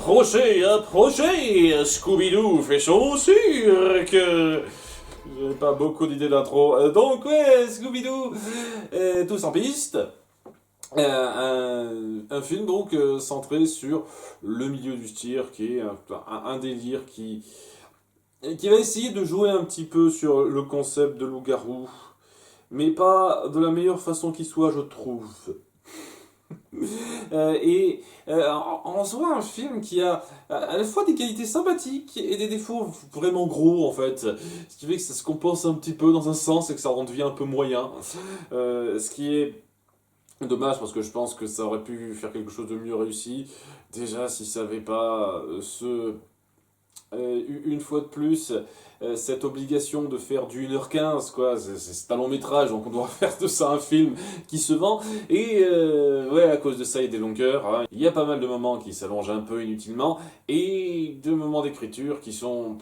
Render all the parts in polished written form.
Approchez, approchez, Scooby-Doo fait son cirque. J'ai pas beaucoup d'idées d'intro. Donc ouais, Scooby-Doo, tous en piste. Un film donc centré sur le milieu du cirque, qui est un délire qui va essayer de jouer un petit peu sur le concept de loup-garou, mais pas de la meilleure façon qui soit, je trouve. En soi, un film qui a à la fois des qualités sympathiques et des défauts vraiment gros en fait. Ce qui fait que ça se compense un petit peu dans un sens et que ça en devient un peu moyen. Ce qui est dommage parce que je pense que ça aurait pu faire quelque chose de mieux réussi. Déjà, si ça n'avait pas une fois de plus, cette obligation de faire du 1h15, quoi. C'est un long métrage, donc on doit faire de ça un film qui se vend. Et ouais, à cause de ça, il y a des longueurs, hein. Il y a pas mal de moments qui s'allongent un peu inutilement, et de moments d'écriture qui sont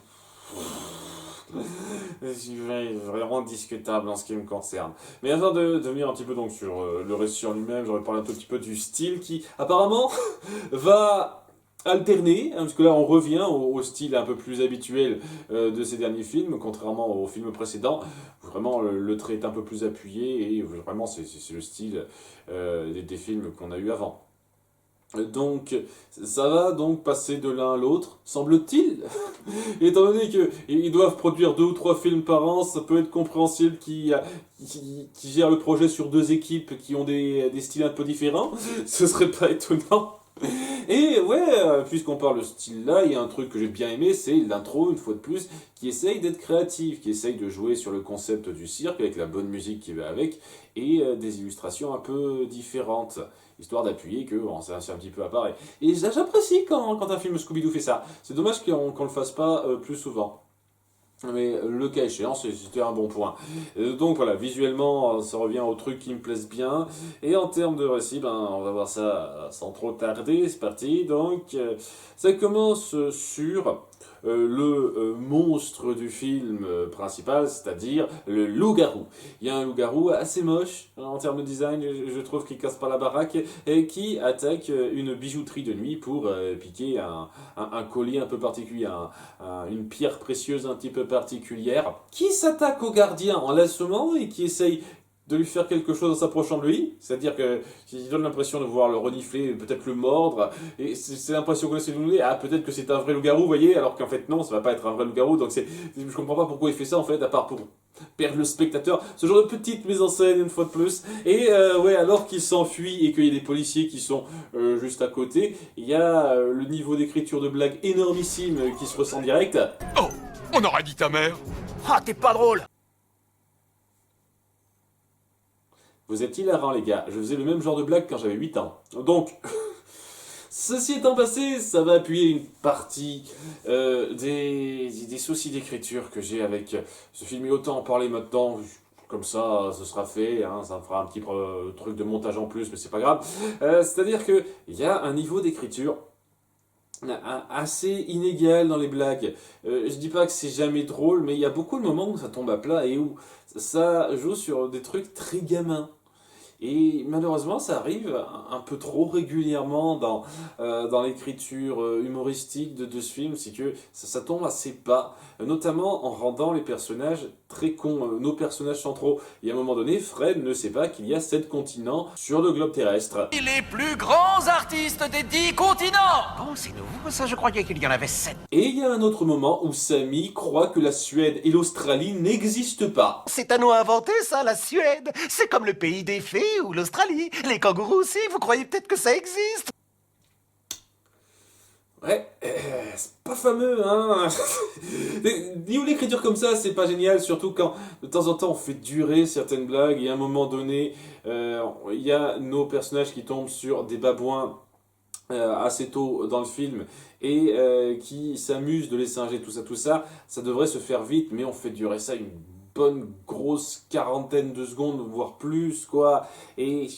vraiment discutables en ce qui me concerne. Mais avant de venir un petit peu donc sur le récit en lui-même, j'aurais parlé un tout petit peu du style qui, apparemment, va alterner, hein, parce que là on revient au style un peu plus habituel de ces derniers films, contrairement aux films précédents, où vraiment le trait est un peu plus appuyé, et vraiment c'est le style des films qu'on a eu avant. Donc, ça va donc passer de l'un à l'autre, semble-t-il. Étant donné qu'ils doivent produire 2 ou 3 films par an, ça peut être compréhensible qu'ils gèrent le projet sur 2 équipes qui ont des styles un peu différents. Ce serait pas étonnant. Et ouais, puisqu'on parle de style-là, il y a un truc que j'ai bien aimé, c'est l'intro, une fois de plus, qui essaye d'être créatif, qui essaye de jouer sur le concept du cirque, avec la bonne musique qui va avec, et des illustrations un peu différentes, histoire d'appuyer que bon, c'est un petit peu à part. Et j'apprécie quand un film Scooby-Doo fait ça. C'est dommage qu'on le fasse pas plus souvent. Mais le cas échéant, c'était un bon point. Donc voilà, visuellement, ça revient au truc qui me plaise bien. Et en termes de récit, ben, on va voir ça sans trop tarder. C'est parti. Donc, ça commence sur le monstre du film principal, c'est-à-dire le loup-garou. Il y a un loup-garou assez moche en termes de design, je trouve qu'il casse pas la baraque, et qui attaque une bijouterie de nuit pour piquer un collier un peu particulier, une pierre précieuse un petit peu particulière, qui s'attaque au gardien en l'assommant et qui essaye de lui faire quelque chose en s'approchant de lui, c'est-à-dire que il donne l'impression de voir le renifler, peut-être le mordre, et c'est l'impression qu'on essaie de nous donner, ah peut-être que c'est un vrai loup-garou, vous voyez, alors qu'en fait non, ça va pas être un vrai loup-garou, donc je comprends pas pourquoi il fait ça en fait, à part pour perdre le spectateur, ce genre de petite mise en scène une fois de plus, et ouais, alors qu'il s'enfuit et qu'il y a des policiers qui sont juste à côté, il y a le niveau d'écriture de blague énormissime qui se ressent direct. Oh, on aurait dit ta mère. Ah, t'es pas drôle. Vous êtes hilarants les gars, je faisais le même genre de blague quand j'avais 8 ans. Donc, ceci étant passé, ça va appuyer une partie des soucis d'écriture que j'ai avec ce film. Et autant en parler maintenant, comme ça, ce sera fait, hein, ça me fera un petit truc de montage en plus, mais c'est pas grave. C'est-à-dire qu'il y a un niveau d'écriture assez inégal dans les blagues. Je dis pas que c'est jamais drôle, mais il y a beaucoup de moments où ça tombe à plat et où ça joue sur des trucs très gamins. Et malheureusement, ça arrive un peu trop régulièrement dans l'écriture humoristique de ce film, c'est que ça tombe assez bas, notamment en rendant les personnages très cons, nos personnages centraux. Et à un moment donné, Fred ne sait pas qu'il y a 7 continents sur le globe terrestre. Les plus grands artistes des 10 continents. Bon, c'est nouveau, ça, je croyais qu'il y en avait 7. Et il y a un autre moment où Sammy croit que la Suède et l'Australie n'existent pas. C'est à nous inventer ça, la Suède. C'est comme le pays des fées ou l'Australie. Les kangourous aussi, vous croyez peut-être que ça existe? Ouais, c'est pas fameux, hein. Niveau l'écriture comme ça, c'est pas génial, surtout quand de temps en temps on fait durer certaines blagues et à un moment donné, il y a nos personnages qui tombent sur des babouins assez tôt dans le film et qui s'amusent de les singer, tout ça, ça devrait se faire vite, mais on fait durer ça une bonne grosse quarantaine de secondes, voire plus, quoi, et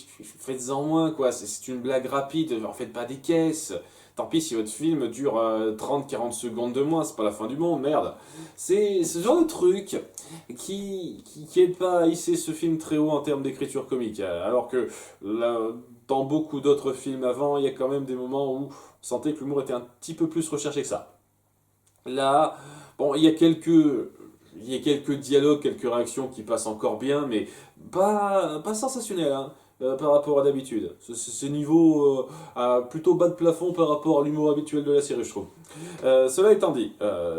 faites-en moins, quoi, c'est une blague rapide, en faites pas des caisses. Tant pis si votre film dure 30-40 secondes de moins, c'est pas la fin du monde, merde. C'est ce genre de truc qui aide pas à hisser ce film très haut en termes d'écriture comique. Alors que dans beaucoup d'autres films avant, il y a quand même des moments où on sentait que l'humour était un petit peu plus recherché que ça. Là, bon, il y a quelques dialogues, quelques réactions qui passent encore bien, mais pas sensationnel, hein, par rapport à d'habitude. C'est niveau plutôt bas de plafond par rapport à l'humour habituel de la série, je trouve. Cela étant dit,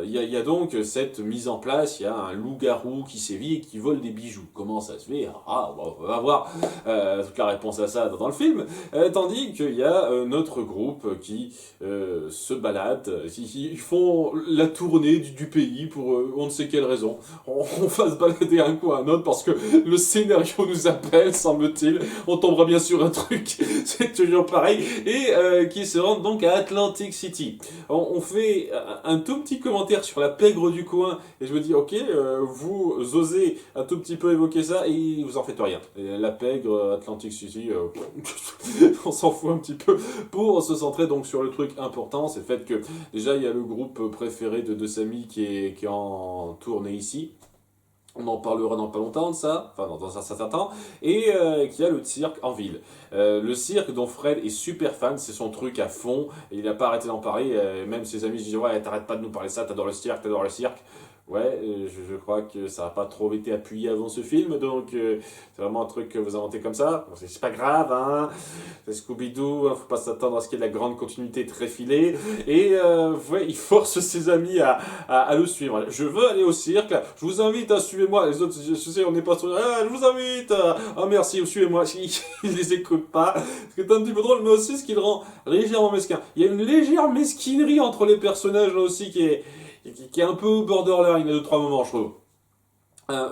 il y a donc cette mise en place, il y a un loup-garou qui sévit et qui vole des bijoux. Comment ça se fait? Ah, on va voir toute la réponse à ça dans le film. Tandis qu'il y a notre groupe qui se balade, ils font la tournée du pays pour on ne sait quelle raison. On va se balader un coup à un autre parce que le scénario nous appelle, semble-t-il. On tombera bien sur un truc, c'est toujours pareil. Et qui se rendent donc à Atlantic City. On fait un tout petit commentaire sur la pègre du coin et je me dis ok, vous osez un tout petit peu évoquer ça et vous en faites rien. Et la pègre, Atlantic City, on s'en fout un petit peu pour se centrer donc sur le truc important, c'est le fait que déjà il y a le groupe préféré de Samy qui est en tournée ici. On en parlera dans pas longtemps de ça, enfin dans un certain temps, et qu'il y a le cirque en ville. Le cirque dont Fred est super fan, c'est son truc à fond, et il n'a pas arrêté d'en parler, même ses amis disent ouais t'arrêtes pas de nous parler de ça, t'adores le cirque, t'adores le cirque. Ouais, je crois que ça n'a pas trop été appuyé avant ce film, donc c'est vraiment un truc que vous inventez comme ça. Bon, c'est pas grave, hein. C'est Scooby-Doo, hein, faut pas s'attendre à ce qu'il y ait de la grande continuité très filée. Et ouais, il force ses amis à le suivre. Je veux aller au cirque, je vous invite à suivre-moi. Les autres, je sais, on n'est pas sur... Ah, je vous invite. Ah merci, suivez-moi. Ils les écoutent pas. Ce qui est un petit peu drôle, mais aussi ce qui le rend légèrement mesquin. Il y a une légère mesquinerie entre les personnages là aussi qui est un peu borderline, il y a 2-3 moments, je trouve.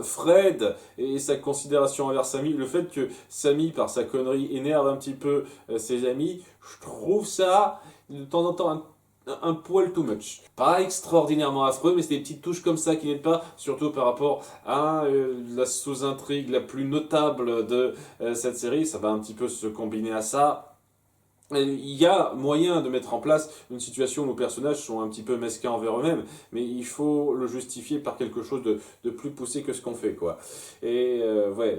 Fred et sa considération envers Sammy, le fait que Sammy, par sa connerie, énerve un petit peu ses amis, je trouve ça, de temps en temps, un poil too much. Pas extraordinairement affreux, mais c'est des petites touches comme ça qui n'aident pas, surtout par rapport à la sous-intrigue la plus notable de cette série. Ça va un petit peu se combiner à ça. Il y a moyen de mettre en place une situation où nos personnages sont un petit peu mesquins envers eux-mêmes, mais il faut le justifier par quelque chose de plus poussé que ce qu'on fait, quoi. Et ouais,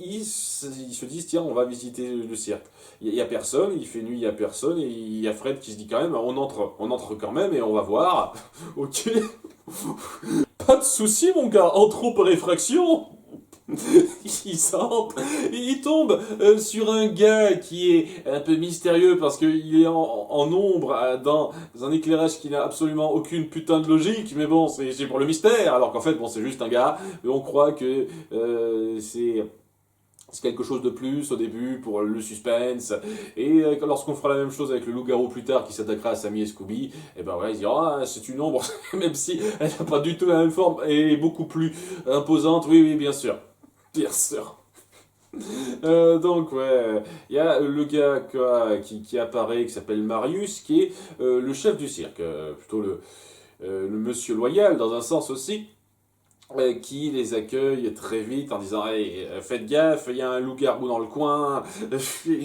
ils se disent, tiens, on va visiter le cirque. Il y a personne, il fait nuit, il y a personne, et il y a Fred qui se dit quand même, on entre quand même et on va voir. Ok, pas de souci, mon gars, entrons par effraction. Il tombe sur un gars qui est un peu mystérieux parce qu'il est en ombre dans un éclairage qui n'a absolument aucune putain de logique, mais bon, c'est pour le mystère, alors qu'en fait, bon, c'est juste un gars, mais on croit que c'est quelque chose de plus au début pour le suspense. Et lorsqu'on fera la même chose avec le loup-garou plus tard qui s'attaquera à Sammy et Scooby, et ben voilà, ils diront ah c'est une ombre, même si elle n'a pas du tout la même forme et beaucoup plus imposante. Oui, oui, bien sûr. Bien sûr. Donc ouais, il y a le gars qui apparaît, qui s'appelle Marius, qui est le chef du cirque, plutôt le monsieur loyal dans un sens aussi, qui les accueille très vite en disant hey, faites gaffe, il y a un loup-garou dans le coin,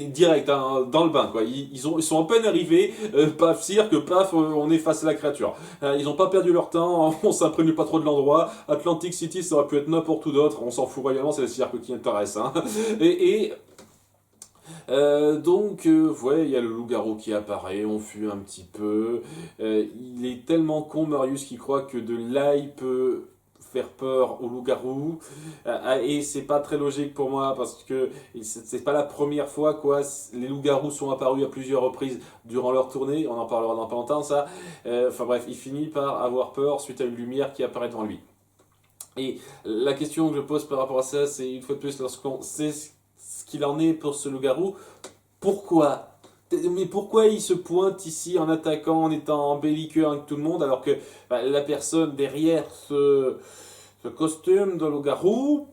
direct hein, dans le bain quoi. Ils sont à peine arrivés, paf cirque, paf, on est face à la créature. Ils ont pas perdu leur temps, on s'imprègne pas trop de l'endroit. Atlantic City ça aurait pu être n'importe où d'autre, on s'en fout royalement, c'est le cirque qui intéresse. Hein. Et donc, ouais, il y a le loup-garou qui apparaît, on fuit un petit peu. Il est tellement con, Marius, qui croit que de l'ail peut faire peur au loup-garou. Et c'est pas très logique pour moi, parce que c'est pas la première fois, quoi. Les loups-garous sont apparus à plusieurs reprises durant leur tournée, on en parlera dans pas longtemps, ça. Enfin bref, il finit par avoir peur suite à une lumière qui apparaît devant lui. Et la question que je pose par rapport à ça, c'est une fois de plus, lorsqu'on sait ce qu'il en est pour ce loup-garou, pourquoi? Mais pourquoi il se pointe ici en attaquant, en étant belliqueux avec tout le monde, alors que bah, la personne derrière ce costume de loup-garou,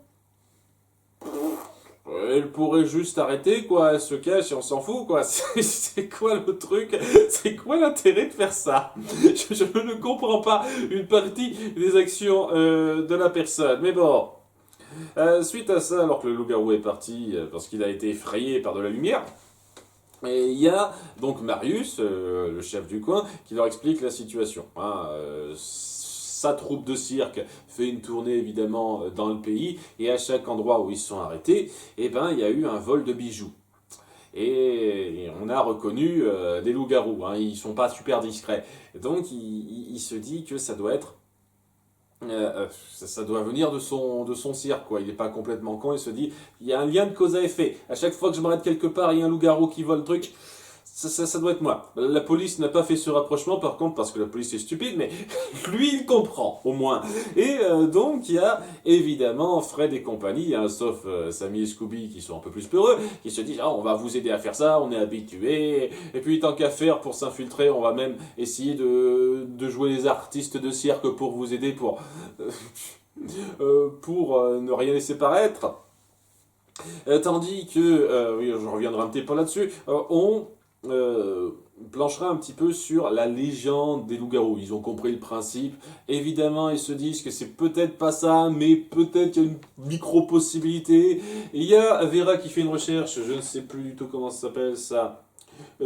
elle pourrait juste arrêter, quoi, elle se cache et on s'en fout, quoi. C'est quoi le truc? C'est quoi l'intérêt de faire ça? Je ne comprends pas une partie des actions de la personne, mais bon. Suite à ça, alors que le loup-garou est parti, parce qu'il a été effrayé par de la lumière, et il y a donc Marius, le chef du coin, qui leur explique la situation. Hein, sa troupe de cirque fait une tournée évidemment dans le pays, et à chaque endroit où ils se sont arrêtés, eh ben, il y a eu un vol de bijoux. et on a reconnu des loups-garous, hein, ils sont pas super discrets. Donc il se dit que ça doit être ça doit venir de son cirque, quoi. Il n'est pas complètement con, il se dit, il y a un lien de cause à effet. À chaque fois que je m'arrête quelque part, il y a un loup-garou qui vole le truc. Ça doit être moi. La police n'a pas fait ce rapprochement, par contre, parce que la police est stupide, mais lui, il comprend, au moins. Et donc, il y a évidemment Fred et compagnie, hein, sauf Sammy et Scooby, qui sont un peu plus peureux, qui se disent, ah, on va vous aider à faire ça, on est habitués, et puis tant qu'à faire, pour s'infiltrer, on va même essayer de jouer les artistes de cirque pour vous aider, pour ne rien laisser paraître. Tandis que, oui, je reviendrai un petit peu là-dessus, on planchera un petit peu sur la légende des loups-garous. Ils ont compris le principe. Évidemment, ils se disent que c'est peut-être pas ça, mais peut-être qu'il y a une micro-possibilité. Et il y a Vera qui fait une recherche, je ne sais plus du tout comment ça s'appelle ça,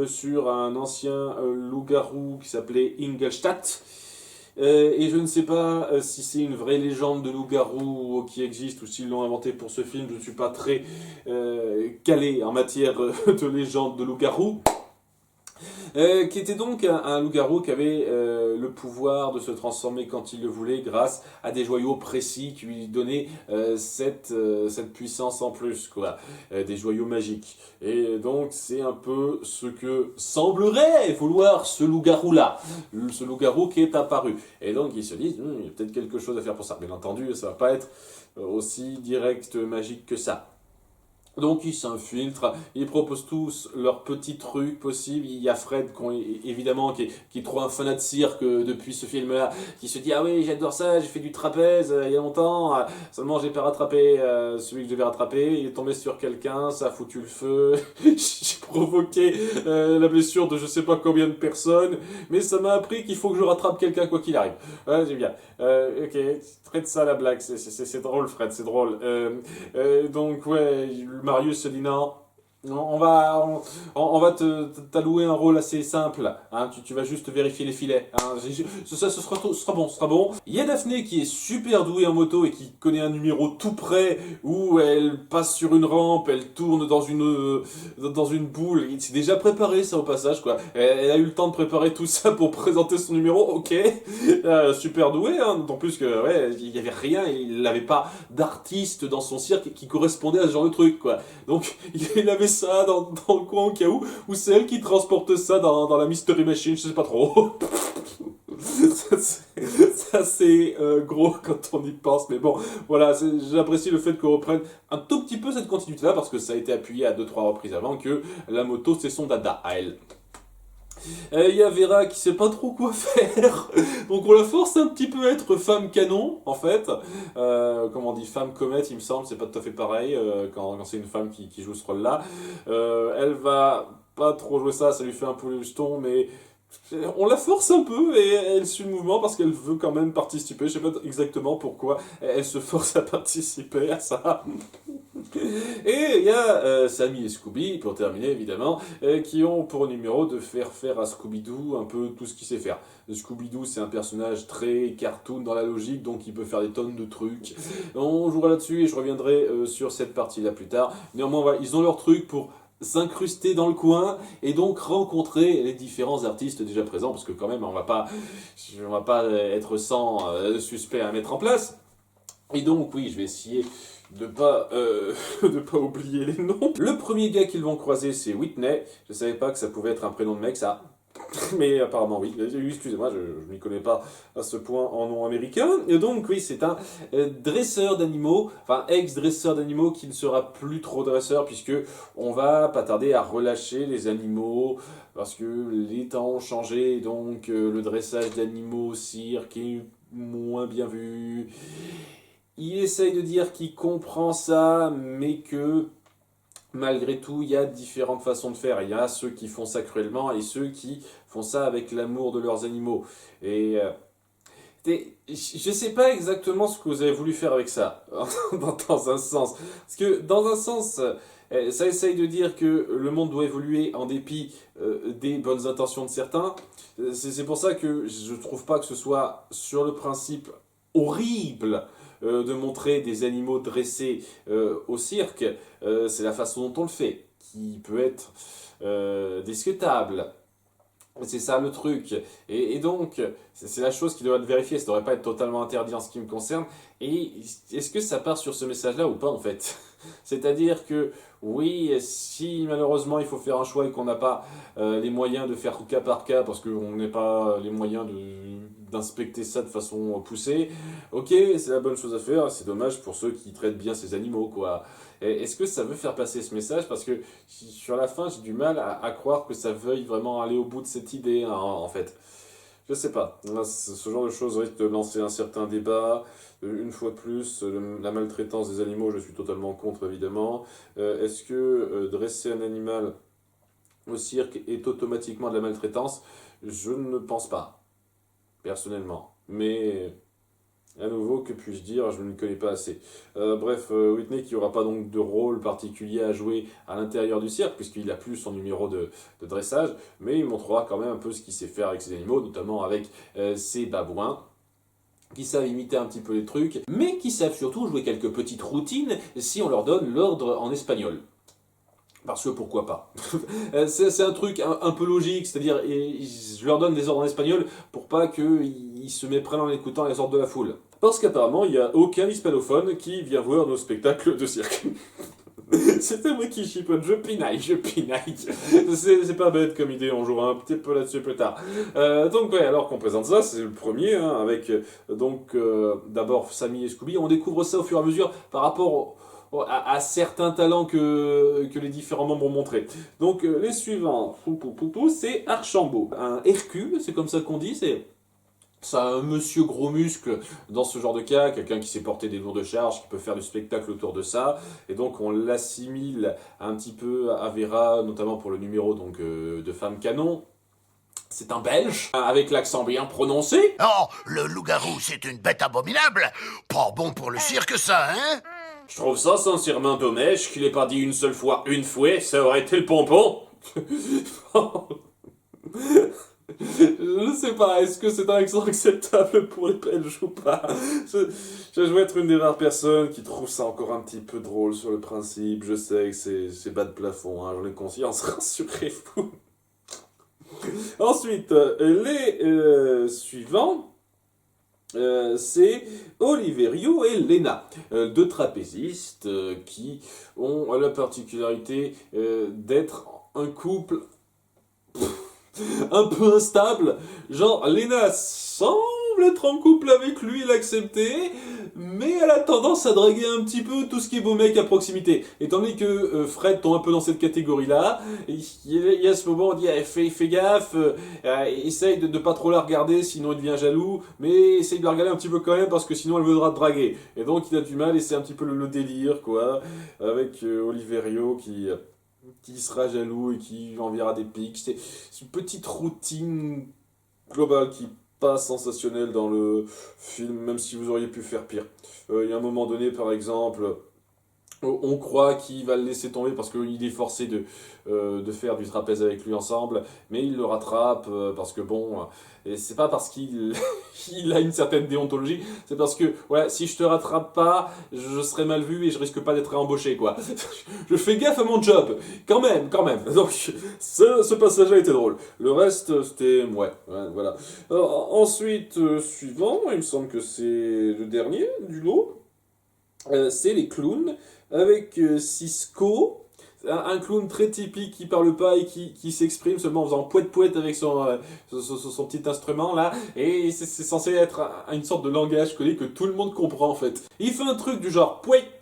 sur un ancien loup-garou qui s'appelait Ingolstadt. Et je ne sais pas si c'est une vraie légende de loup-garou qui existe ou s'ils l'ont inventé pour ce film. Je ne suis pas très calé en matière de légende de loup-garou. Qui était donc un loup-garou qui avait le pouvoir de se transformer quand il le voulait grâce à des joyaux précis qui lui donnaient cette puissance en plus, quoi. Des joyaux magiques. Et donc c'est un peu ce que semblerait vouloir ce loup-garou-là. Ce loup-garou qui est apparu. Et donc ils se disent, il y a peut-être quelque chose à faire pour ça. Bien entendu, ça va pas être aussi direct, magique que ça. Donc ils s'infiltrent, ils proposent tous leurs petits trucs possibles. Il y a Fred, évidemment, qui est trop un fanat de cirque depuis ce film-là, qui se dit « Ah oui, j'adore ça, j'ai fait du trapèze il y a longtemps, seulement j'ai pas rattrapé celui que je devais rattraper, il est tombé sur quelqu'un, ça a foutu le feu, j'ai provoqué la blessure de je sais pas combien de personnes, mais ça m'a appris qu'il faut que je rattrape quelqu'un quoi qu'il arrive. » Ouais, j'ai bien. Ok, traite ça la blague, c'est drôle Fred, c'est drôle. Donc ouais, Marius se dit non, on va t'allouer un rôle assez simple, hein, tu vas juste vérifier les filets, hein, ça sera bon. Il y a Daphné qui est super douée en moto et qui connaît un numéro tout près où elle passe sur une rampe, elle tourne dans une boule, il s'est déjà préparé ça au passage, quoi. Elle a eu le temps de préparer tout ça pour présenter son numéro, ok, super douée, hein, d'autant plus que ouais, il y avait rien, il n'avait pas d'artiste dans son cirque qui correspondait à ce genre de truc, quoi. Donc il avait ça dans le coin au cas où c'est elle qui transporte ça dans la Mystery Machine, je sais pas trop. ça c'est gros quand on y pense, mais bon, voilà, j'apprécie le fait qu'on reprenne un tout petit peu cette continuité-là, parce que ça a été appuyé à 2-3 reprises avant que la moto c'est son dada à elle. Il y a Vera qui sait pas trop quoi faire, donc on la force un petit peu à être femme canon, en fait. Comment on dit, femme comète, il me semble, c'est pas tout à fait pareil quand c'est une femme qui joue ce rôle-là. Elle va pas trop jouer ça lui fait un peu le jeton, mais on la force un peu et elle suit le mouvement parce qu'elle veut quand même participer. Je sais pas exactement pourquoi elle se force à participer à ça. Et il y a Sammy et Scooby, pour terminer évidemment, qui ont pour numéro de faire à Scooby-Doo un peu tout ce qu'il sait faire. Scooby-Doo, c'est un personnage très cartoon dans la logique, donc il peut faire des tonnes de trucs. On jouera là-dessus et je reviendrai sur cette partie-là plus tard. Néanmoins, voilà, ils ont leur truc pour s'incruster dans le coin et donc rencontrer les différents artistes déjà présents, parce que quand même on va pas être sans suspect à mettre en place. Et donc oui, je vais essayer de pas oublier les noms. Le premier gars qu'ils vont croiser, c'est Whitney. Je savais pas que ça pouvait être un prénom de mec, ça. Mais apparemment oui, excusez-moi, je m'y connais pas à ce point en nom américain. Et donc oui, c'est un dresseur d'animaux, enfin ex-dresseur d'animaux qui ne sera plus trop dresseur, puisque on va pas tarder à relâcher les animaux, parce que les temps ont changé, donc le dressage d'animaux au cirque est moins bien vu. Il essaye de dire qu'il comprend ça, mais que malgré tout, il y a différentes façons de faire. Il y a ceux qui font ça cruellement et ceux qui font ça avec l'amour de leurs animaux. Et je sais pas exactement ce que vous avez voulu faire avec ça, dans un sens. Parce que dans un sens, ça essaye de dire que le monde doit évoluer en dépit des bonnes intentions de certains. C'est pour ça que je trouve pas que ce soit sur le principe horrible de montrer des animaux dressés au cirque. C'est la façon dont on le fait qui peut être discutable. C'est ça le truc. Et donc, c'est la chose qui doit être vérifiée. Ça ne devrait pas être totalement interdit en ce qui me concerne. Et est-ce que ça part sur ce message-là ou pas, en fait? C'est-à-dire que, oui, si malheureusement il faut faire un choix et qu'on n'a pas les moyens de faire cas par cas, parce qu'on n'a pas les moyens d'inspecter ça de façon poussée, ok, c'est la bonne chose à faire. C'est dommage pour ceux qui traitent bien ces animaux, quoi. Est-ce que ça veut faire passer ce message? Parce que sur la fin, j'ai du mal à croire que ça veuille vraiment aller au bout de cette idée, hein, en fait. Je sais pas. Là, ce genre de choses risque de lancer un certain débat. Une fois de plus, la maltraitance des animaux, je suis totalement contre, évidemment. Est-ce que dresser un animal au cirque est automatiquement de la maltraitance? Je ne pense pas, personnellement. Mais à nouveau, que puis-je dire? Je ne le connais pas assez. Bref, Whitney qui n'aura pas donc de rôle particulier à jouer à l'intérieur du cirque, puisqu'il n'a plus son numéro de dressage, mais il montrera quand même un peu ce qu'il sait faire avec ses animaux, notamment avec ses babouins, qui savent imiter un petit peu les trucs, mais qui savent surtout jouer quelques petites routines si on leur donne l'ordre en espagnol. Parce que pourquoi pas. C'est un truc un peu logique, c'est-à-dire je leur donne des ordres en espagnol pour pas qu'ils se méprennent en écoutant les ordres de la foule. Parce qu'apparemment, il n'y a aucun hispanophone qui vient voir nos spectacles de cirque. C'était moi qui chipote, je pinaille. C'est pas bête comme idée, on jouera un petit peu là-dessus plus tard. Donc ouais, alors qu'on présente ça, c'est le premier, hein, avec d'abord Sammy et Scooby. On découvre ça au fur et à mesure par rapport à certains talents que les différents membres ont montrés. Donc les suivants, c'est Archambault. Un Hercule, c'est comme ça qu'on dit, c'est un monsieur gros muscle dans ce genre de cas, quelqu'un qui sait porter des lourdes charges, qui peut faire du spectacle autour de ça, et donc on l'assimile un petit peu à Vera, notamment pour le numéro donc, de Femme Canon. C'est un Belge, avec l'accent bien prononcé. Oh, le loup-garou, c'est une bête abominable. Pas bon pour le cirque, ça, hein? Je trouve ça sincèrement dommage qu'il ait pas dit une seule fois une fouet, ça aurait été le pompon. Je ne sais pas, est-ce que c'est un accent acceptable pour les Belges ou pas? Je dois être une des rares personnes qui trouve ça encore un petit peu drôle sur le principe. Je sais que c'est bas de plafond, hein, j'en ai conscience, rassurez-vous. Ensuite, les suivants. C'est Oliverio et Lena, deux trapézistes qui ont la particularité d'être un couple un peu instable. Genre, Lena semble être en couple avec lui et l'accepter, mais elle a tendance à draguer un petit peu tout ce qui est beau mec à proximité. Étant donné que Fred tombe un peu dans cette catégorie-là, il y a ce moment où on dit fais gaffe, essaye de pas trop la regarder, sinon il devient jaloux, mais essaye de la regarder un petit peu quand même, parce que sinon elle voudra te draguer. Et donc il a du mal, et c'est un petit peu le délire, quoi, avec Oliverio qui sera jaloux et qui enverra des pics. C'est une petite routine globale qui pas sensationnelle dans le film, même si vous auriez pu faire pire. Il y a un moment donné, par exemple, on croit qu'il va le laisser tomber parce qu'il est forcé de faire du trapèze avec lui ensemble, mais il le rattrape parce que bon, et c'est pas parce qu'il il a une certaine déontologie, c'est parce que ouais, si je te rattrape pas, je serai mal vu et je risque pas d'être embauché, quoi. Je fais gaffe à mon job, quand même. Donc ce passage-là était drôle. Le reste, c'était ouais, voilà. Alors, ensuite, suivant, il me semble que c'est le dernier du lot. C'est les clowns avec Cisco, un clown très typique qui parle pas et qui s'exprime seulement en faisant poète avec son petit instrument là, et c'est censé être une sorte de langage collé que tout le monde comprend en fait. Il fait un truc du genre poète.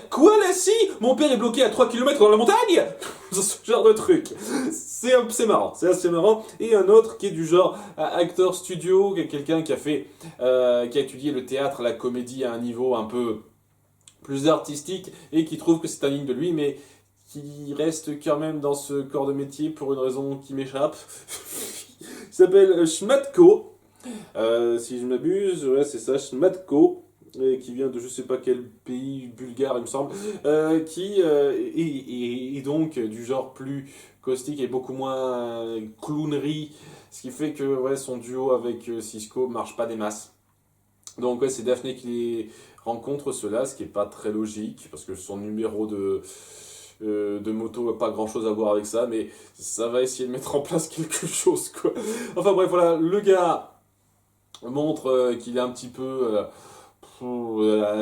Quoi là si? Mon père est bloqué à 3 km dans la montagne? Ce genre de truc. C'est marrant, c'est assez marrant. Et un autre qui est du genre acteur studio, quelqu'un qui a étudié le théâtre, la comédie à un niveau un peu plus artistique et qui trouve que c'est indigne de lui, mais qui reste quand même dans ce corps de métier pour une raison qui m'échappe. Il s'appelle Schmatko, si je m'abuse, ouais c'est ça, Schmatko, qui vient de je sais pas quel pays, bulgare il me semble, qui est donc du genre plus caustique et beaucoup moins clownerie, ce qui fait que ouais, son duo avec Cisco marche pas des masses. Donc ouais, c'est Daphné qui les rencontre cela, ce qui est pas très logique, parce que son numéro de moto, pas grand chose à voir avec ça, mais ça va essayer de mettre en place quelque chose, quoi. Enfin bref, voilà, le gars montre qu'il est un petit peu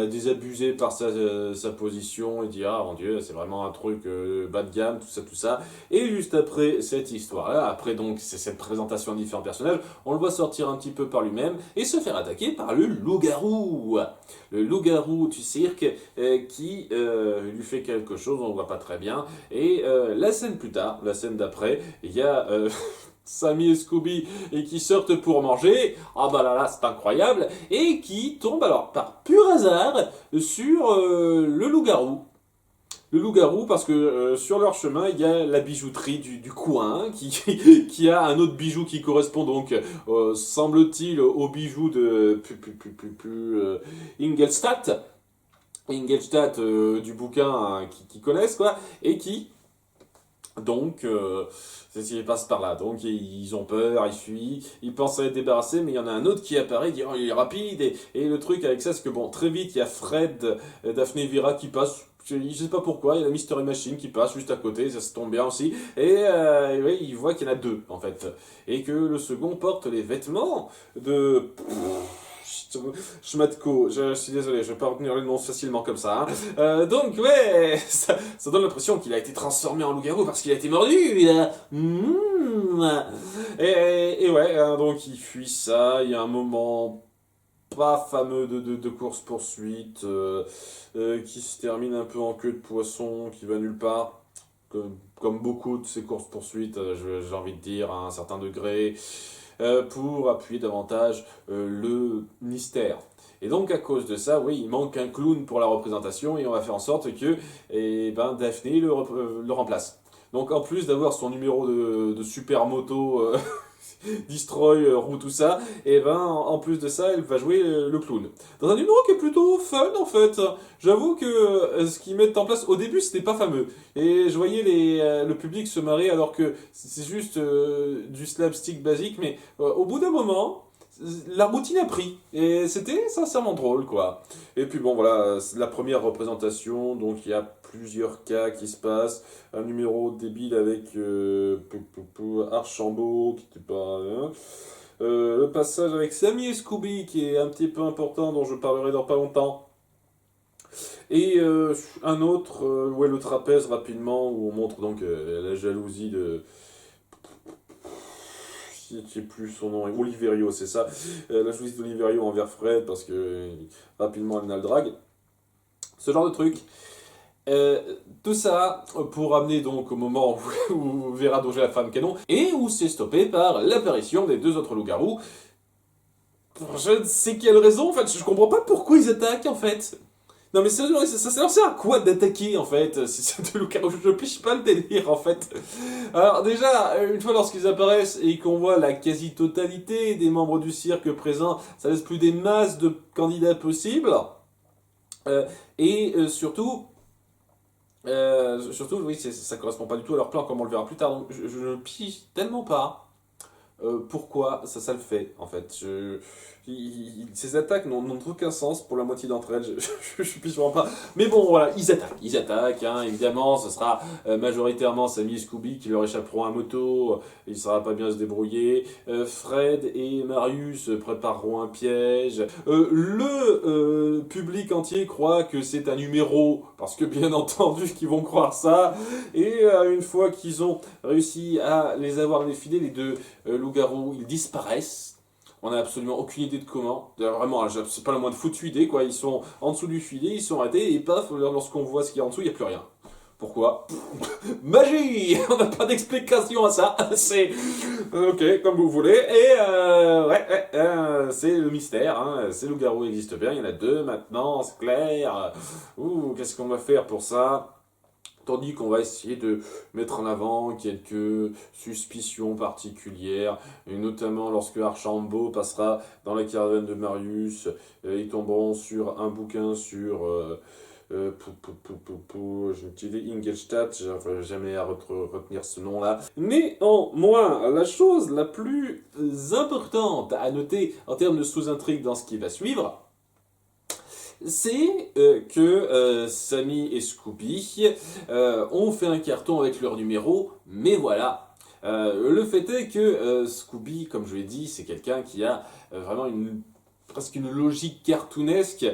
désabusé par sa position, il dit ah mon dieu c'est vraiment un truc bas de gamme, tout ça, et juste après cette histoire là, après donc c'est cette présentation de différents personnages, on le voit sortir un petit peu par lui-même et se faire attaquer par le loup-garou du cirque qui lui fait quelque chose, on ne voit pas très bien, et la scène plus tard, la scène d'après, il y a Sammy et Scooby et qui sortent pour manger, ah bah là c'est incroyable, et qui tombent alors par pur hasard sur le loup-garou. Le loup-garou parce que sur leur chemin il y a la bijouterie du coin qui a un autre bijou qui correspond donc semble-t-il au bijou de Ingolstadt. Ingolstadt du bouquin hein, qui connaissent quoi, et qui donc, c'est ce qui passe par là. Donc, ils ont peur, ils fuient, ils pensent à être débarrassés, mais il y en a un autre qui apparaît, il dit, oh, il est rapide, et le truc avec ça, c'est que bon, très vite, il y a Fred, Daphné et Vera qui passent, je sais pas pourquoi, il y a la Mystery Machine qui passe juste à côté, ça se tombe bien aussi, et ouais, il voit qu'il y en a deux, en fait, et que le second porte les vêtements de... Schmatko, je suis désolé, je vais pas retenir le nom facilement comme ça. Hein. Donc ouais, ça donne l'impression qu'il a été transformé en loup-garou parce qu'il a été mordu. Et ouais, hein, donc il fuit ça, il y a un moment pas fameux de course-poursuite qui se termine un peu en queue de poisson, qui va nulle part. Comme beaucoup de ces courses-poursuites, j'ai envie de dire, à un certain degré. Pour appuyer davantage le mystère. Et donc à cause de ça, oui, il manque un clown pour la représentation et on va faire en sorte que Daphné le remplace. Donc en plus d'avoir son numéro de super moto Destroy, roue, tout ça, et ben en plus de ça, elle va jouer le clown. Dans un numéro qui est plutôt fun en fait. J'avoue que ce qu'ils mettent en place au début c'était pas fameux. Et je voyais le public se marrer alors que c'est juste du slapstick basique, mais au bout d'un moment, la routine a pris. Et c'était sincèrement drôle quoi. Et puis bon voilà, c'est la première représentation, donc il y a plusieurs cas qui se passent. Un numéro débile avec Archambault qui n'était pas... Hein. Le passage avec Sammy et Scooby qui est un petit peu important, dont je parlerai dans pas longtemps. Et un autre, ouais, le trapèze rapidement, où on montre donc la jalousie de... Je ne sais plus son nom, Oliverio, c'est ça. La jalousie d'Oliverio envers Fred, parce que rapidement elle n'a le drague. Ce genre de truc. Tout ça pour amener donc au moment où Vera doge la femme canon et où c'est stoppé par l'apparition des deux autres loups-garous. Pour je ne sais quelle raison, en fait, je comprends pas pourquoi ils attaquent en fait. Non mais sérieusement, ça sert à quoi d'attaquer en fait si c'est deux loups-garous? Je piche pas le délire en fait. Alors déjà, une fois lorsqu'ils apparaissent et qu'on voit la quasi-totalité des membres du cirque présents, ça laisse plus des masses de candidats possibles. Surtout, oui, ça correspond pas du tout à leur plan, comme on le verra plus tard. Donc, je ne pige tellement pas pourquoi ça le fait, en fait. Ces attaques n'ont aucun sens pour la moitié d'entre elles, je pige vraiment pas. Mais bon, voilà, ils attaquent, hein, évidemment, ce sera majoritairement Sammy et Scooby qui leur échapperont à moto, il ne saura pas bien se débrouiller. Fred et Marius prépareront un piège. Le public entier croit que c'est un numéro, parce que bien entendu qu'ils vont croire ça. Et une fois qu'ils ont réussi à les avoir défilés, les deux loups-garous, ils disparaissent. On n'a absolument aucune idée de comment. Vraiment, c'est pas la moindre foutue idée, quoi. Ils sont en dessous du filet, ils sont arrêtés, et paf, lorsqu'on voit ce qu'il y a en dessous, il n'y a plus rien. Pourquoi? Magie. On n'a pas d'explication à ça. C'est... Ok, comme vous voulez. Et c'est le mystère. Hein. Ces loups-garous existent bien, il y en a deux maintenant, c'est clair. Qu'est-ce qu'on va faire pour ça? Tandis qu'on va essayer de mettre en avant quelques suspicions particulières, et notamment lorsque Archambault passera dans la caravane de Marius, ils tomberont sur un bouquin sur... je me disais Ingolstadt, j'arrive jamais à retenir ce nom-là. Néanmoins, la chose la plus importante à noter en termes de sous-intrigue dans ce qui va suivre, c'est que Sammy et Scooby ont fait un carton avec leur numéro, mais voilà. Le fait est que Scooby, comme je l'ai dit, c'est quelqu'un qui a vraiment presque une logique cartoonesque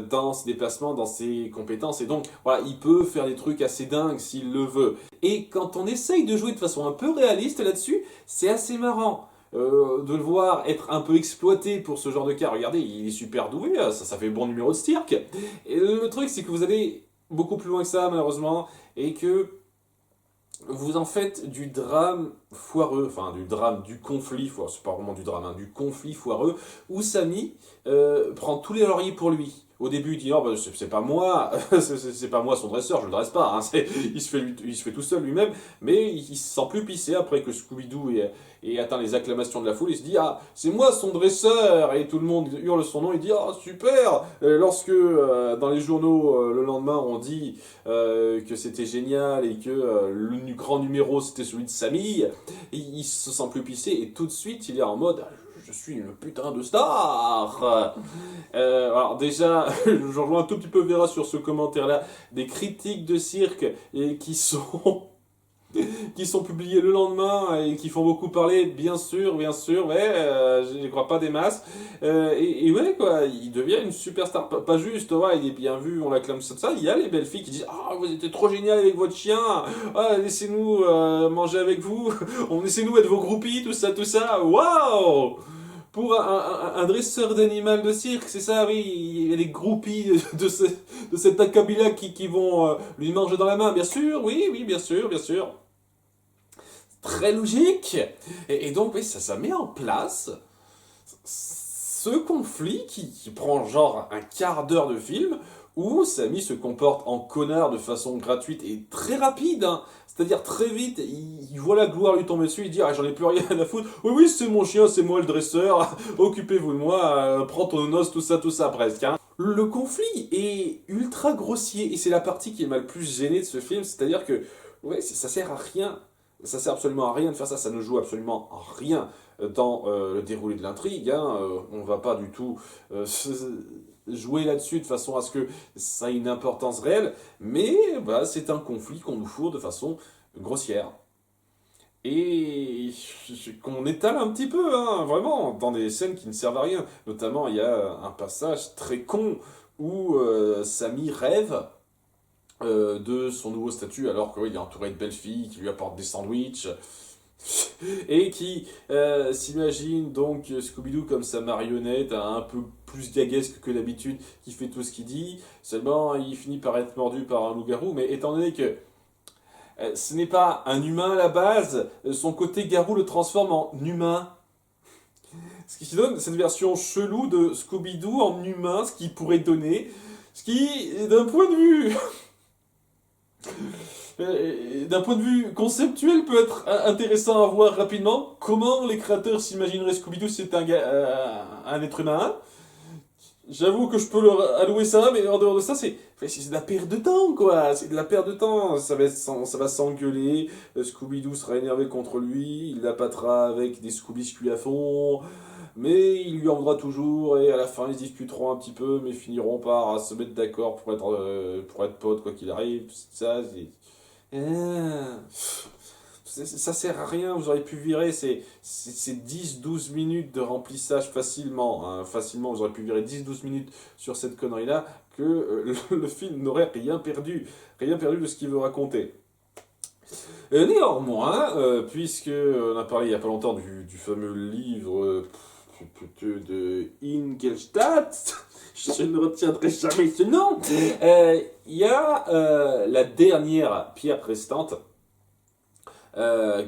dans ses déplacements, dans ses compétences, et donc voilà, il peut faire des trucs assez dingues s'il le veut. Et quand on essaye de jouer de façon un peu réaliste là-dessus, c'est assez marrant. De le voir être un peu exploité pour ce genre de cas. Regardez, il est super doué, ça fait bon numéro de cirque. Et le truc, c'est que vous allez beaucoup plus loin que ça, malheureusement, et que vous en faites du drame foireux, enfin du drame, du conflit foireux, c'est pas vraiment du drame, hein, du conflit foireux, où Sammy prend tous les lauriers pour lui. Au début, il dit non, bah, c'est pas moi, c'est pas moi son dresseur, je le dresse pas, hein, il se fait tout seul lui-même, mais il se sent plus pissé après que Scooby-Doo ait atteint les acclamations de la foule. Il se dit ah, c'est moi son dresseur, et tout le monde hurle son nom, il dit ah, super. Lorsque dans les journaux le lendemain on dit que c'était génial et que le grand numéro c'était celui de Sammy, il se sent plus pissé et tout de suite il est en mode je suis une putain de star. Alors déjà, je rejoins un tout petit peu Vera sur ce commentaire-là, des critiques de cirque et qui sont publiées le lendemain et qui font beaucoup parler, bien sûr, mais je n'y crois pas des masses. Et ouais, quoi, il devient une superstar. Pas juste, ouais, il est bien vu, on l'acclame ça. Il y a les belles filles qui disent ah, vous étiez trop génial avec votre chien, ah, laissez-nous manger avec vous, laissez-nous être vos groupies, tout ça. Waouh! Pour un dresseur d'animal de cirque, c'est ça, oui, il y a les groupies de cet acabit-là qui vont lui manger dans la main, bien sûr, oui, bien sûr. Très logique. Et donc, oui, ça met en place ce conflit qui prend genre un quart d'heure de film, où Sammy se comporte en connard de façon gratuite et très rapide, hein. C'est-à-dire très vite, il voit la gloire lui tomber dessus, il dit ah, j'en ai plus rien à foutre. Oui, c'est mon chien, c'est moi le dresseur, occupez-vous de moi, prends ton os, tout ça presque. Hein. Le conflit est ultra grossier et c'est la partie qui m'a le plus gêné de ce film, c'est-à-dire que ouais, ça sert à rien. Ça sert absolument à rien de faire ça, ça ne joue absolument à rien dans le déroulé de l'intrigue. Hein. On va pas du tout jouer là-dessus de façon à ce que ça ait une importance réelle, mais bah, c'est un conflit qu'on nous fourre de façon grossière. Et qu'on étale un petit peu, hein, vraiment, dans des scènes qui ne servent à rien. Notamment, il y a un passage très con où Sammy rêve de son nouveau statut alors qu'il est entouré de belles filles qui lui apportent des sandwichs et qui s'imagine donc Scooby-Doo comme sa marionnette, un peu plus gaguesque que d'habitude, qui fait tout ce qu'il dit, seulement il finit par être mordu par un loup-garou, mais étant donné que ce n'est pas un humain à la base, son côté garou le transforme en humain. Ce qui donne cette version chelou de Scooby-Doo en humain, ce qui pourrait donner, ce qui, d'un point de vue d'un point de vue conceptuel, peut être intéressant à voir rapidement comment les créateurs s'imagineraient Scooby-Doo si c'était un être humain. J'avoue que je peux leur allouer ça, mais en dehors de ça, c'est de la perte de temps, quoi. C'est de la perte de temps. Ça va s'engueuler. Scooby-Doo sera énervé contre lui. Il l'appâtera avec des Scooby-Scuits à fond. Mais il lui en voudra toujours. Et à la fin, ils se discuteront un petit peu, mais finiront par se mettre d'accord pour être potes, quoi qu'il arrive. Ça, ça sert à rien, vous auriez pu virer ces 10-12 minutes de remplissage facilement. Hein, facilement, vous auriez pu virer 10-12 minutes sur cette connerie-là, que le film n'aurait rien perdu de ce qu'il veut raconter. Néanmoins, puisque on a parlé il n'y a pas longtemps du fameux livre de Ingolstadt, je ne retiendrai jamais ce nom, il y a la dernière pierre restante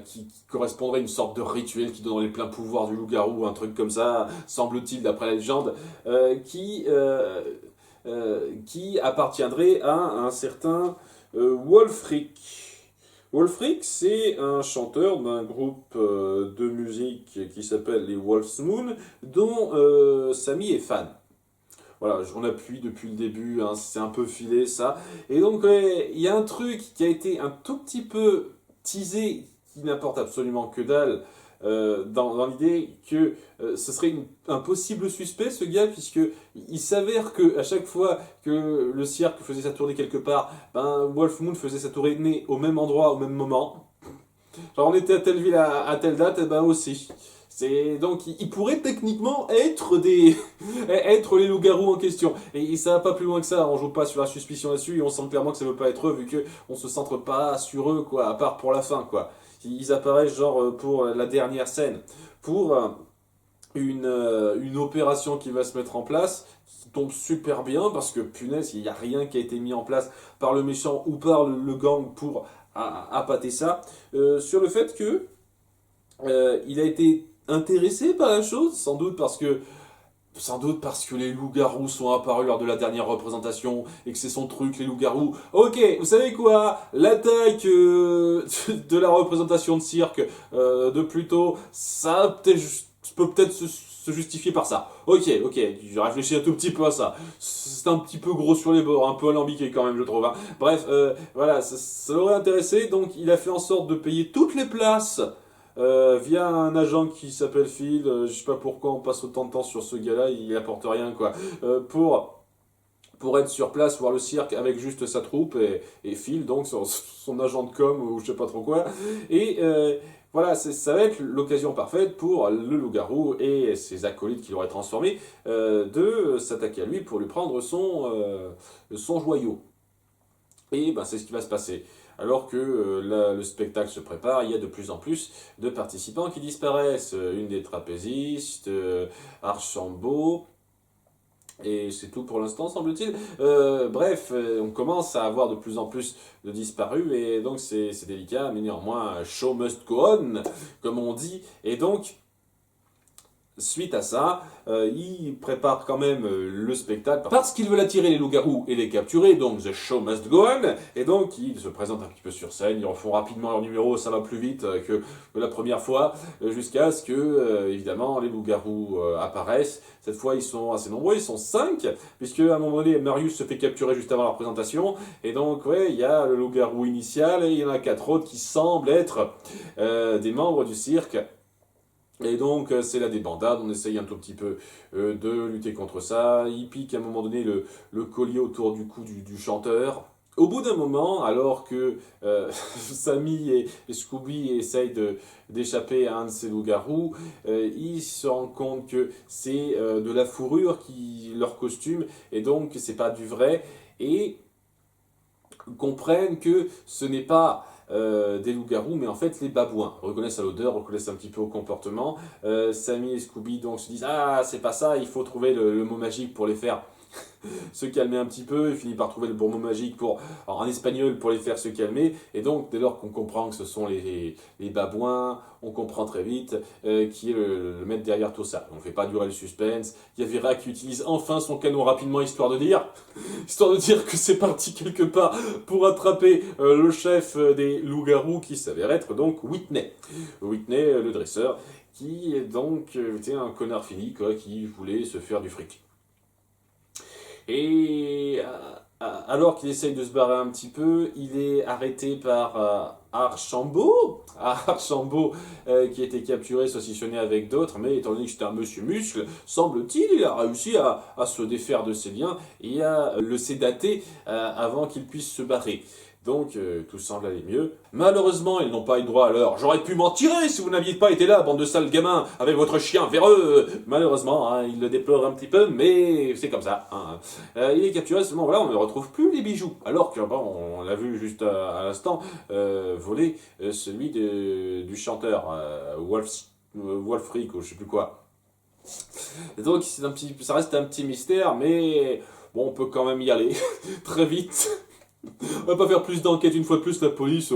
qui correspondrait à une sorte de rituel qui donnerait les pleins pouvoirs du loup-garou, un truc comme ça, semble-t-il d'après la légende, qui appartiendrait à un certain Wulfric. Wulfric, c'est un chanteur d'un groupe de musique qui s'appelle les Wolf's Moon, dont Sammy est fan. Voilà, on appuie depuis le début, hein, c'est un peu filé ça. Et donc, il y a un truc qui a été un tout petit peu teasé, qui n'apporte absolument que dalle, dans l'idée que ce serait un possible suspect, ce gars, puisque il s'avère que à chaque fois que le cirque faisait sa tournée quelque part, ben Wolf Moon faisait sa tournée au même endroit, au même moment. Genre on était à telle ville à telle date, et ben aussi. Donc il pourrait techniquement être être les loups-garous en question. Et ça va pas plus loin que ça, on joue pas sur la suspicion là-dessus, et on sent clairement que ça veut pas être eux, vu que on se centre pas sur eux, quoi, à part pour la fin, quoi. Ils apparaissent genre pour la dernière scène, pour une opération qui va se mettre en place, qui tombe super bien, parce que punaise, il n'y a rien qui a été mis en place par le méchant ou par le gang pour appâter ça, sur le fait que il a été intéressé par la chose, sans doute parce que les loups-garous sont apparus lors de la dernière représentation et que c'est son truc, les loups-garous. Ok, vous savez quoi? L'attaque de la représentation de cirque de plus tôt, ça peut peut-être se justifier par ça. Ok, je réfléchis un tout petit peu à ça. C'est un petit peu gros sur les bords, un peu alambiqué quand même, je trouve. Hein. Bref, voilà, ça l'aurait intéressé, donc il a fait en sorte de payer toutes les places via un agent qui s'appelle Phil, je sais pas pourquoi on passe autant de temps sur ce gars-là, il apporte rien quoi, pour être sur place, voir le cirque avec juste sa troupe et Phil, donc son agent de com ou je sais pas trop quoi, et voilà, ça va être l'occasion parfaite pour le loup-garou et ses acolytes qui l'auraient transformé de s'attaquer à lui pour lui prendre son joyau. Et ben, c'est ce qui va se passer. Alors que le spectacle se prépare, il y a de plus en plus de participants qui disparaissent. Une des trapézistes, Archambault, et c'est tout pour l'instant, semble-t-il. Bref, on commence à avoir de plus en plus de disparus, et donc c'est délicat, mais néanmoins, show must go on, comme on dit. Et donc, suite à ça, il prépare quand même le spectacle parce qu'il veut attirer les loups-garous et les capturer, donc the show must go on, et donc ils se présentent un petit peu sur scène, ils refont rapidement leur numéro, ça va plus vite que la première fois, jusqu'à ce que, évidemment, les loups-garous apparaissent. Cette fois, ils sont assez nombreux, ils sont 5, puisque à un moment donné, Marius se fait capturer juste avant la présentation, et donc, ouais, il y a le loup-garou initial, et il y en a 4 autres qui semblent être des membres du cirque. Et donc, c'est la débandade, on essaye un tout petit peu de lutter contre ça. Il pique à un moment donné le collier autour du cou du chanteur. Au bout d'un moment, alors que Sammy et Scooby essayent d'échapper à un de ces loups-garous, ils se rendent compte que c'est de la fourrure leur costume, et donc c'est pas du vrai, et comprennent que ce n'est pas des loups-garous, mais en fait les babouins. Reconnaissent à l'odeur, reconnaissent un petit peu au comportement. Sammy et Scooby donc se disent ah c'est pas ça, il faut trouver le mot magique pour les faire se calmer un petit peu, il finit par trouver le bon mot magique en espagnol pour les faire se calmer, et donc dès lors qu'on comprend que ce sont les babouins, on comprend très vite qui est le maître derrière tout ça. On ne fait pas durer le suspense, il y a Vera qui utilise enfin son canon rapidement histoire de dire que c'est parti quelque part pour attraper le chef des loups-garous qui s'avère être donc Whitney. Whitney, le dresseur, qui est donc était un connard fini quoi, qui voulait se faire du fric. Et alors qu'il essaye de se barrer un petit peu, il est arrêté par Archambault, qui a été capturé, saucissonné avec d'autres, mais étant donné que c'était un monsieur muscle, semble-t-il, il a réussi à se défaire de ses liens et à le sédater avant qu'il puisse se barrer. Donc, tout semble aller mieux. Malheureusement, ils n'ont pas eu droit à l'heure. J'aurais pu m'en tirer si vous n'aviez pas été là, bande de sales gamins, avec votre chien véreux. Malheureusement, hein, il le déplore un petit peu, mais c'est comme ça. Hein. Il est capturé, seulement voilà, on ne retrouve plus les bijoux. Alors que, bon, on l'a vu juste à l'instant, voler celui du chanteur, Wolfric, ou je sais plus quoi. Et donc, ça reste un petit mystère, mais bon, on peut quand même y aller très vite. On va pas faire plus d'enquêtes une fois de plus, la police.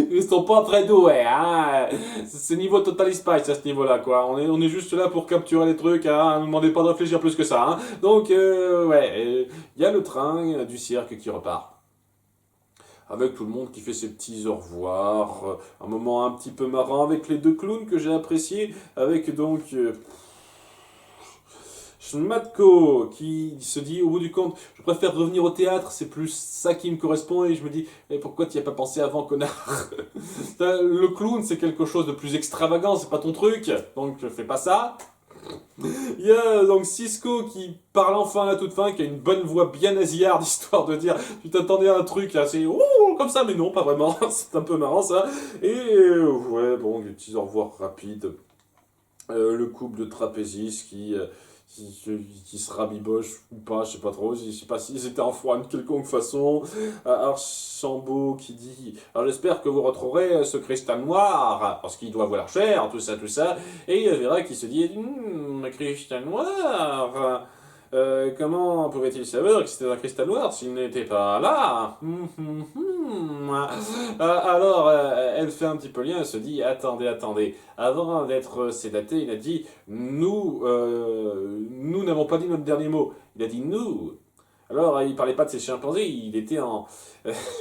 Ils sont pas très doués, hein. C'est niveau Total Spice à ce niveau-là, quoi. On est juste là pour capturer les trucs, hein. Ne demandez pas de réfléchir plus que ça, hein. Donc, ouais, il y a le train du cirque qui repart. Avec tout le monde qui fait ses petits au revoir. Un moment un petit peu marrant avec les deux clowns que j'ai apprécié. Avec donc... Schmatko qui se dit au bout du compte, je préfère revenir au théâtre, c'est plus ça qui me correspond, et je me dis, pourquoi tu n'y as pas pensé avant, connard? Le clown, c'est quelque chose de plus extravagant, c'est pas ton truc, donc fais pas ça. Il y a donc Cisco qui parle enfin à la toute fin, qui a une bonne voix bien nasillarde, histoire de dire tu t'attendais à un truc là, c'est ouh comme ça, mais non, pas vraiment, c'est un peu marrant ça. Et ouais, bon, des petits au revoir rapides. Le couple de trapézistes qui se rabiboche ou pas, je sais pas trop, je sais pas s'ils étaient en froid de quelconque façon. Archambault qui dit alors j'espère que vous retrouverez ce cristal noir, parce qu'il doit valoir cher, tout ça. Et il y a Vera qui se dit cristal noir. Comment pouvait-il savoir que c'était un cristal noir s'il n'était pas là? Alors, elle fait un petit peu lien, elle se dit, attendez, avant d'être sédaté, il a dit, nous n'avons pas dit notre dernier mot, il a dit nous. Alors, il parlait pas de ses chimpanzés, il était en,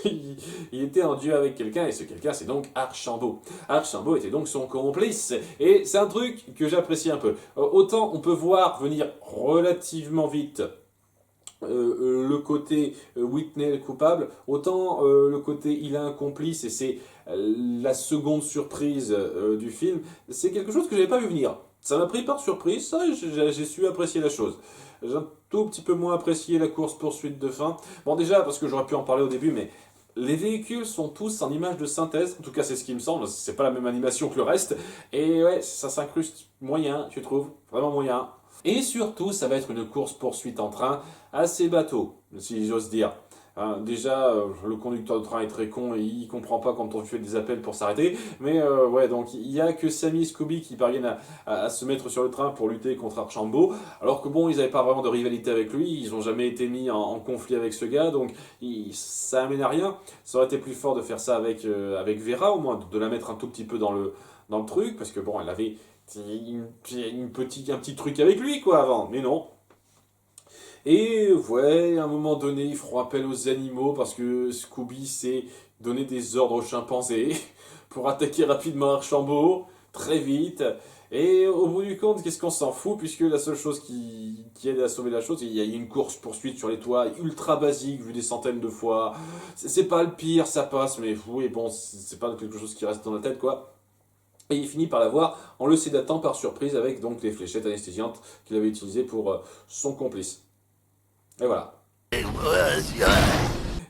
il était en duo avec quelqu'un, et ce quelqu'un, c'est donc Archambault. Archambault était donc son complice, et c'est un truc que j'apprécie un peu. Autant on peut voir venir relativement vite le côté Whitney le coupable, autant le côté il a un complice, et c'est la seconde surprise du film, c'est quelque chose que j'avais pas vu venir. Ça m'a pris par surprise, ça, j'ai su apprécier la chose. J'ai un tout petit peu moins apprécié la course-poursuite de fin. Bon, déjà, parce que j'aurais pu en parler au début, mais les véhicules sont tous en image de synthèse, en tout cas c'est ce qui me semble, c'est pas la même animation que le reste, et ouais, ça s'incruste moyen, tu trouves, vraiment moyen. Et surtout, ça va être une course-poursuite en train assez bateau, si j'ose dire. Déjà, le conducteur de train est très con et il comprend pas quand on fait des appels pour s'arrêter. Mais ouais, donc il y a que Sammy et Scooby qui parviennent à se mettre sur le train pour lutter contre Archambault. Alors que bon, ils n'avaient pas vraiment de rivalité avec lui, ils n'ont jamais été mis en conflit avec ce gars, donc ça amène à rien. Ça aurait été plus fort de faire ça avec Vera, au moins, de la mettre un tout petit peu dans le truc, parce que bon, elle avait un petit truc avec lui, quoi, avant. Mais non. Et ouais, à un moment donné, ils feront appel aux animaux parce que Scooby s'est donné des ordres aux chimpanzés pour attaquer rapidement Archambault, très vite. Et au bout du compte, qu'est-ce qu'on s'en fout, puisque la seule chose qui aide à sauver la chose, il y a une course-poursuite sur les toits, ultra basique, vu des centaines de fois. C'est pas le pire, ça passe, mais oui, bon, c'est pas quelque chose qui reste dans la tête, quoi. Et il finit par l'avoir en le sédatant par surprise avec donc les fléchettes anesthésiantes qu'il avait utilisées pour son complice. Et voilà.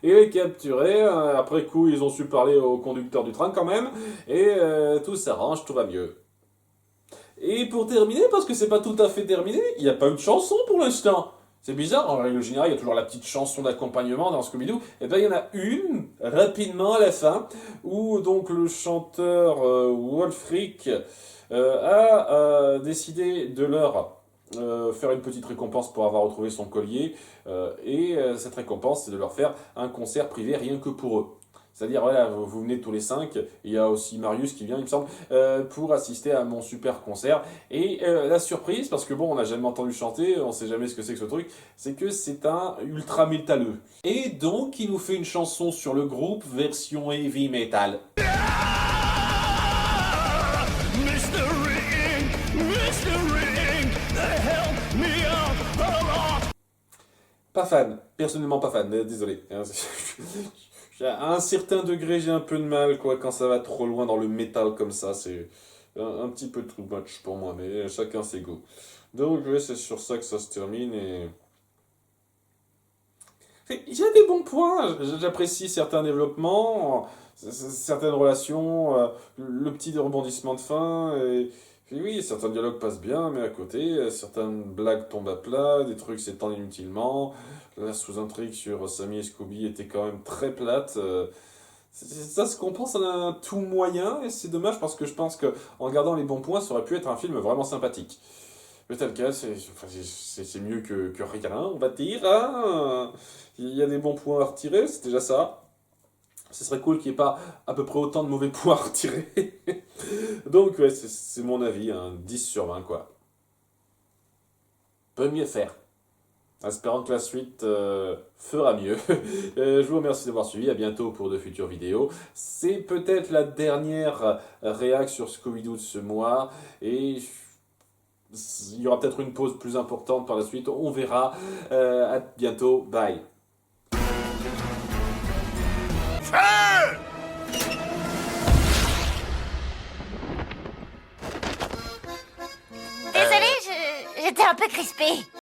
Et les capturés, après coup, ils ont su parler au conducteur du train quand même, et tout s'arrange, tout va mieux. Et pour terminer, parce que c'est pas tout à fait terminé, il n'y a pas eu de chanson pour l'instant. C'est bizarre, en règle générale, il y a toujours la petite chanson d'accompagnement dans Scooby-Doo. Et bien, il y en a une, rapidement à la fin, où donc le chanteur Wolfric a décidé de leur faire une petite récompense pour avoir retrouvé son collier. Cette récompense, c'est de leur faire un concert privé rien que pour eux. C'est-à-dire, voilà, vous venez tous les 5, il y a aussi Marius qui vient, il me semble, pour assister à mon super concert. Et la surprise, parce que bon, on n'a jamais entendu chanter, on sait jamais ce que c'est que ce truc, c'est que c'est un ultra métalleux. Et donc, il nous fait une chanson sur le groupe version heavy metal. Pas fan, personnellement pas fan, désolé. À un certain degré, j'ai un peu de mal, quoi, quand ça va trop loin dans le métal comme ça, c'est un petit peu too much pour moi, mais chacun ses goûts. Donc, ouais, c'est sur ça que ça se termine, et... Il y a des bons points, j'apprécie certains développements, certaines relations, le petit rebondissement de fin, et... Puis oui, certains dialogues passent bien, mais à côté, certaines blagues tombent à plat, des trucs s'étendent inutilement. La sous-intrigue sur Sammy et Scooby était quand même très plate. Ça se compense en un tout moyen, et c'est dommage parce que je pense que en gardant les bons points, ça aurait pu être un film vraiment sympathique. Mais tel cas, c'est mieux que rien, on va dire. Hein. Il y a des bons points à retirer, c'est déjà ça. Ce serait cool qu'il n'y ait pas à peu près autant de mauvais points à retirer. Donc, ouais, c'est mon avis, un 10 sur 20, quoi. Peut mieux faire. Espérant que la suite fera mieux. Je vous remercie d'avoir suivi, à bientôt pour de futures vidéos. C'est peut-être la dernière réac sur Scooby-Doo de ce mois, et il y aura peut-être une pause plus importante par la suite, on verra. À bientôt, bye. Désolée, j'étais un peu crispée.